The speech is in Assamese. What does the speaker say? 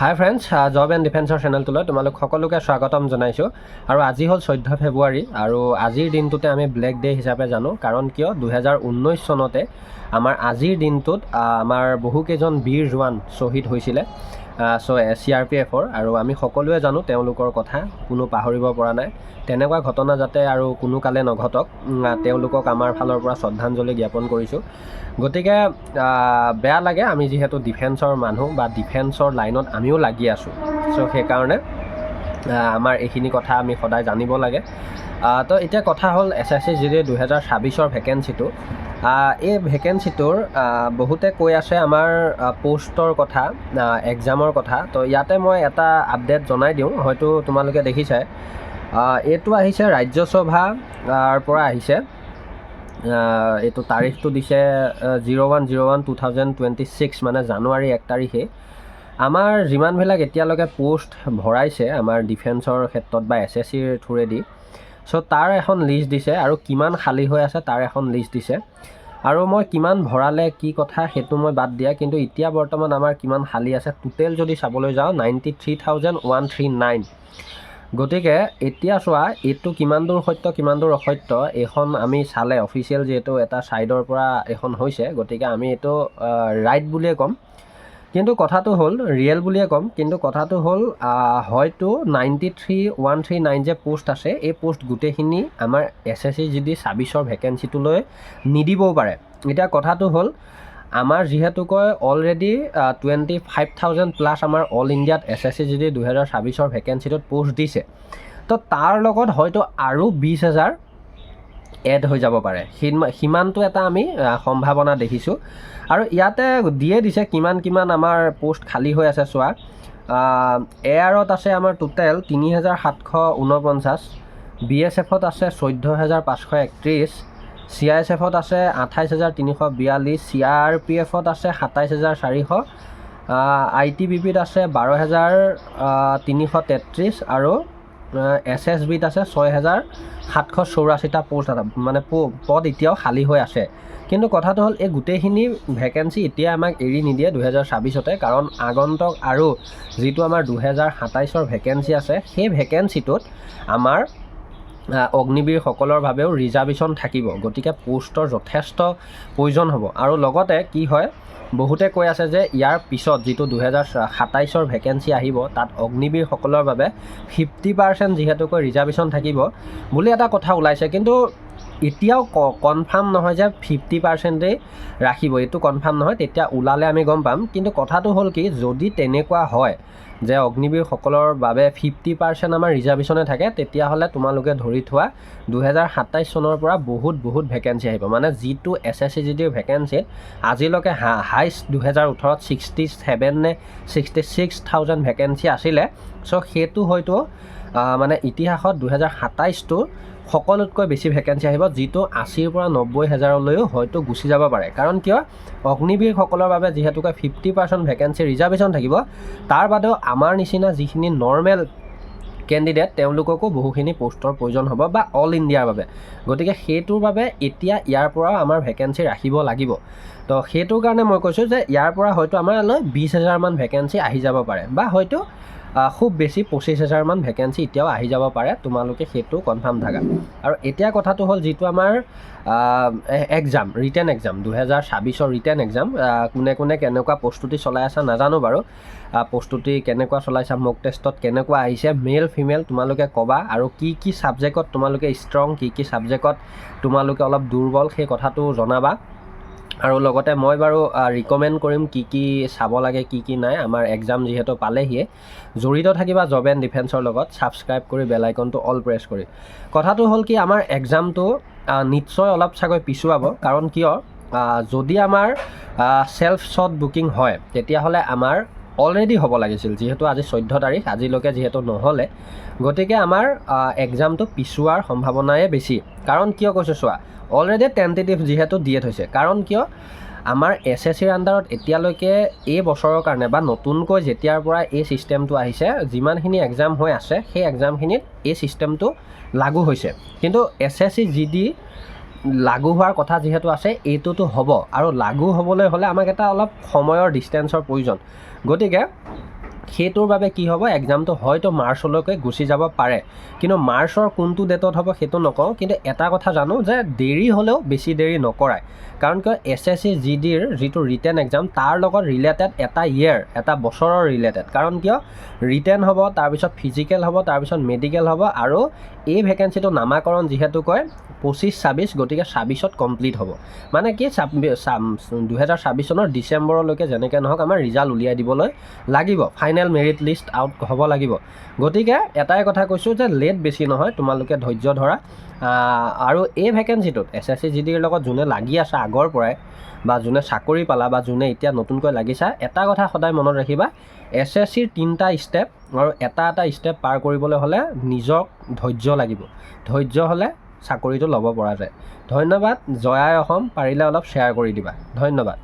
হাই ফ্ৰেণ্ডছ, জব এণ্ড ডিফেন্সৰ চেনেলটোলৈ তোমালোক সকলোকে স্বাগতম জনাইছোঁ। আৰু আজি হ'ল 14 ফেব্ৰুৱাৰী আৰু আজিৰ দিনটোতে আমি ব্লেক ডে' হিচাপে জানো। কাৰণ কিয় 2019 চনতে আমাৰ আজিৰ দিনটোত আমাৰ বহুকেইজন বীৰ জোৱান শ্বহীদ হৈছিলে CRPFৰ, আৰু আমি সকলোৱে জানো তেওঁলোকৰ কথা, কোনো পাহৰিব পৰা নাই। তেনেকুৱা ঘটনা যাতে আৰু কোনো কালে নঘটক, তেওঁলোকক আমাৰ ফালৰ পৰা শ্ৰদ্ধাঞ্জলি জ্ঞাপন কৰিছোঁ। গতিকে বেয়া লাগে, আমি যিহেতু ডিফেন্সৰ মানুহ বা ডিফেন্সৰ লাইনত আমিও লাগি আছোঁ। সেইকাৰণে আমাৰ এইখিনি কথা আমি সদায় জানিব লাগে। তো এতিয়া কথা হ'ল SSC GD 2026ৰ ভেকেঞ্চিটো। এই ভেকেঞ্চিটোৰ বহুতে কৈ আছে আমাৰ প'ষ্টৰ কথা, এক্সামৰ কথা। তো ইয়াতে মই এটা আপডেট জনাই দিওঁ, হয়তো তোমালোকে দেখিছাই। এইটো আহিছে ৰাজ্যসভাৰ পৰা আহিছে। এইটো তাৰিখটো দিছে 01/01/2026, মানে জানুৱাৰী 1 তাৰিখে। আমাৰ যিমানবিলাক এতিয়ালৈকে পোষ্ট ভৰাইছে আমাৰ ডিফেন্সৰ ক্ষেত্ৰত বা SSCৰ থ্ৰুৰেদি, তাৰ এখন লিষ্ট দিছে, আৰু কিমান খালী হৈ আছে তাৰ এখন লিষ্ট দিছে। আৰু মই কিমান ভৰালে কি কথা সেইটো মই বাদ দিয়া, কিন্তু এতিয়া বৰ্তমান আমাৰ কিমান খালী আছে টোটেল যদি চাবলৈ যাওঁ 93,139। গতিকে এতিয়া চোৱা, এইটো কিমান দূৰ সত্য কিমান দূৰ অসত্য এইখন আমি চালে, অফিচিয়েল যিহেতু এটা ছাইডৰ পৰা এইখন হৈছে, গতিকে আমি এইটো ৰাইট বুলিয়ে ক'ম। কিন্তু কথাটো হ'ল ৰিয়েল বুলিয়ে ক'ম, কিন্তু কথাটো হ'ল হয়তো 93,139 যে পোষ্ট আছে, এই পোষ্ট গোটেইখিনি আমাৰ SSC GD 26ৰ ভেকেঞ্চিটোলৈ নিদিবও পাৰে। এতিয়া কথাটো হ'ল আমাৰ যিহেতুকৈ অলৰেডি 25,000+ আমাৰ অল ইণ্ডিয়াত SSC GD 2026ৰ ভেকেঞ্চিটোত পোষ্ট দিছে। তো তাৰ লগত হয়তো আৰু 20,000 এড হৈ যাব পাৰে, সিমানটো এটা আমি সম্ভাৱনা দেখিছোঁ। আৰু ইয়াতে দিয়ে দিছে কিমান কিমান আমাৰ পোষ্ট খালী হৈ আছে। চোৱা, এয়াৰত আছে আমাৰ টোটেল 3,749, BSFত আছে 14,531, CISFত আছে 28,342, CRPFত আছে 27,400, ITBPত আছে 12,333, আৰু SSBত আছে 6,784টা পোষ্ট মানে পদ এতিয়াও খালী হৈ আছে। কিন্তু কথাটো হ'ল এই গোটেইখিনি ভেকেঞ্চি এতিয়া আমাক এৰি নিদিয়ে 2026তে, কাৰণ আগন্তুক আৰু যিটো আমাৰ 2027ৰ ভেকেঞ্চি আছে, সেই ভেকেঞ্চিটোত আমাৰ অগ্নিবীৰসকলৰ বাবেও ৰিজাৰ্ভেশ্যন থাকিব। গতিকে পোষ্টৰ যথেষ্ট প্ৰয়োজন হ'ব। আৰু লগতে কি হয়, বহুতে কৈ আছে যে ইয়াৰ পিছত যিটো 2027ৰ ভেকেঞ্চি আহিব, তাত অগ্নিবীৰসকলৰ বাবে 50% যিহেতুকৈ ৰিজাৰ্ভেশ্যন থাকিব বুলি এটা কথা ওলাইছে। কিন্তু এতিয়াও কনফাৰ্ম নহয় যে 50%ই ৰাখিব, এইটো কনফাৰ্ম নহয়। তেতিয়া ওলালে আমি গম পাম। কিন্তু কথাটো হ'ল কি, যদি তেনেকুৱা হয় যে অগ্নিবীৰসকলৰ বাবে 50% আমাৰ ৰিজাৰ্ভেশ্যনে থাকে, তেতিয়াহ'লে তোমালোকে ধৰি থোৱা 2027 চনৰ পৰা বহুত ভেকেঞ্চি আহিব। মানে যিটো SSC GDৰ ভেকেঞ্চিত আজিলৈকে হাইষ্ট 2018ত 67 নে 66,000 ভেকেঞ্চি আছিলে। সেইটো হয়তো মানে ইতিহাসত 2027টো সকলোতকৈ বেছি ভেকেঞ্চি আহিব, যিটো 80,000 পৰা 90,000লৈও হয়তো গুচি যাব পাৰে। কাৰণ কিয়, অগ্নিবীৰসকলৰ বাবে যিহেতুকৈ 50% ভেকেঞ্চি ৰিজাৰ্ভেশ্যন থাকিব, তাৰ বাদেও আমাৰ নিচিনা যিখিনি নৰ্মেল কেণ্ডিডেট তেওঁলোককো বহুখিনি পোষ্টৰ প্ৰয়োজন হ'ব, বা অল ইণ্ডিয়াৰ বাবে। গতিকে সেইটোৰ বাবে এতিয়া ইয়াৰ পৰাও আমাৰ ভেকেঞ্চি ৰাখিব লাগিব। তো সেইটোৰ কাৰণে মই কৈছোঁ যে ইয়াৰ পৰা হয়তো আমাৰলৈ 20,000 ভেকেঞ্চি আহি যাব পাৰে, বা হয়তো খুব বেছি 25,000 ভেকেঞ্চি এতিয়াও আহি যাব পাৰে। তোমালোকে সেইটো কনফাৰ্ম থাকা। আৰু এতিয়া কথাটো হ'ল যিটো আমাৰ এক্সাম, ৰিটেন এক্সাম, 2026ৰ ৰিটেন এক্সাম, কোনে কেনেকুৱা প্ৰস্তুতি চলাই আছা নাজানো বাৰু। প্ৰস্তুতি কেনেকুৱা চলাইছা, মক টেষ্টত কেনেকুৱা আহিছে, মেল ফিমেল তোমালোকে ক'বা। আৰু কি ছাবজেক্টত তোমালোকে ষ্ট্ৰং, কি ছাবজেক্টত তোমালোকে অলপ দুৰ্বল, সেই কথাটো জনাবা। আৰু লগতে মই বাৰু ৰিকমেণ্ড কৰিম কি চাব লাগে, কি নাই। আমাৰ এক্সাম যিহেতু পালেহিয়ে, জড়িত থাকিবা জব এণ্ড ডিফেন্সৰ লগত, ছাবস্ক্ৰাইব কৰি বেল আইকনটো অল প্ৰেছ কৰি। কথাটো হ'ল কি, আমাৰ এক্সামটো নিশ্চয় অলপ চাগৈ পিছুৱাব। কাৰণ কিয়, যদি আমাৰ চেল্ফ শ্বট বুকিং হয়, তেতিয়াহ'লে আমাৰ অলৰেডি হ'ব লাগিছিল। যিহেতু আজি 14 তাৰিখ, আজিলৈকে যিহেতু নহ'লে, গতিকে আমাৰ এক্সামটো পিছুৱাৰ সম্ভাৱনাই বেছি। কাৰণ কিয় কৈছোঁ চোৱা, অলৰেডি টেণ্টেটিভ যিহেতু দিয়ে থৈছে। কাৰণ কিয়, আমাৰ SSCৰ আণ্ডাৰত এতিয়ালৈকে এই বছৰৰ কাৰণে বা নতুনকৈ যেতিয়াৰ পৰা এই ছিষ্টেমটো আহিছে, যিমানখিনি এক্সাম হৈ আছে, সেই এক্সামখিনিত এই ছিষ্টেমটো লাগু হৈছে। কিন্তু SSC GD লাগু হোৱাৰ কথা যিহেতু আছে, এইটোতো হ'ব। আৰু লাগু হ'বলৈ হ'লে আমাক এটা অলপ সময়ৰ ডিষ্টেঞ্চৰ প্ৰয়োজন। গতিকে সেইটোৰ বাবে কি হ'ব, এক্সামটো হয়তো মাৰ্চলৈকে গুচি যাব পাৰে, কিন্তু মাৰ্চৰ কোনটো ডেটত হ'ব সেইটো নকওঁ, কিন্তু এটা কথা জানো যে দেৰি হ'লেও বেছি দেৰি নকৰায়। কাৰণ কিয় SSC GDৰ যিটো ৰিটেন এক্সাম তাৰ লগত ৰিলেটেড এটা ইয়েৰ, এটা বছৰৰ ৰিলেটেড। কাৰণ কিয় ৰিটেন হ'ব, তাৰপিছত ফিজিকেল হ'ব, তাৰপিছত মেডিকেল হ'ব, আৰু এই ভেকেঞ্চিটো নামাকৰণ যিহেতু কয় 25-26, গতিকে 26ত কমপ্লিট হ'ব। মানে কি 2026 চনৰ ডিচেম্বৰলৈকে যেনেকৈ নহওক আমাৰ ৰিজাল্ট উলিয়াই দিবলৈ লাগিব, ফাইনেল মেৰিট লিষ্ট আউট হ'ব লাগিব। গতিকে এটাই কথা কৈছোঁ যে লেট বেছি নহয়, তোমালোকে ধৈৰ্য ধৰা। আৰু এই ভেকেঞ্চিটোত SSC GDৰ লগত যোনে লাগি আছে আগৰ পৰাই, বা যোনে চাকৰি পালা, বা যোনে এতিয়া নতুনকৈ লাগিছা, এটা কথা সদায় মনত ৰাখিবা, SSCৰ 3টা ষ্টেপ, আৰু এটা ষ্টেপ পাৰ কৰিবলৈ হ'লে নিজক ধৈৰ্য লাগিব। ধৈৰ্য হ'লে চাকৰিটো ল'ব পৰা যায়। ধন্যবাদ। জয় আই অসম। পাৰিলে অলপ শ্বেয়াৰ কৰি দিবা। ধন্যবাদ।